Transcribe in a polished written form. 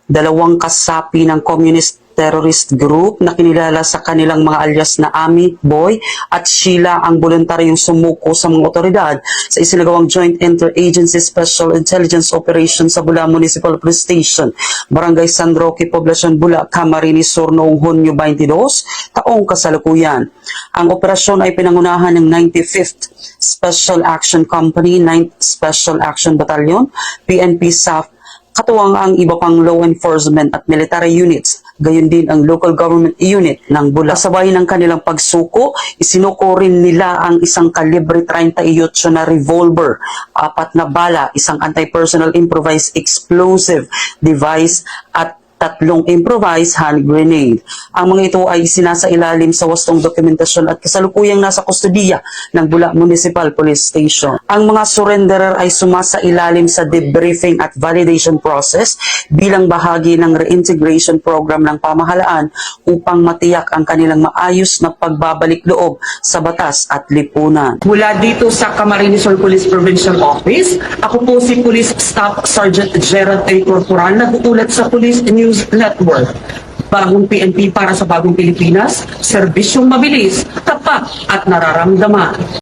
dalawang kasapi ng communist terrorist group na kinilala sa kanilang mga alias na Ami, Boy at Sheila ang voluntaryong sumuko sa mga otoridad sa isinagawang Joint Interagency Special Intelligence Operation sa Bula Municipal Police Station, Barangay San Roque, Poblacion Bula, Camarines Sur noong Hunyo 22, taong kasalukuyan. Ang operasyon ay pinangunahan ng 95th Special Action Company, 9th Special Action Battalion, PNP SAF, katuwang ang iba pang law enforcement at military units, gayon din ang local government unit ng Bula. Kasabay ng kanilang pagsuko, isinuko rin nila ang isang kalibre 38 na revolver, 4 na bala, isang anti-personnel improvised explosive device at 3 improvised hand grenade. Ang mga ito ay sinasailalim sa wastong dokumentasyon at kasalukuyang nasa kustudiya ng Bula Municipal Police Station. Ang mga surrenderer ay sumasailalim sa debriefing at validation process bilang bahagi ng reintegration program ng pamahalaan upang matiyak ang kanilang maayos na pagbabalik loob sa batas at lipunan. Mula dito sa Camarines Sur Police Provincial Office, ako po si Police Staff Sergeant Gerald A. Corporal, nag-uulat sa Police News Network. Bagong PNP para sa bagong Pilipinas, serbisyong mabilis, tapat at nararamdaman.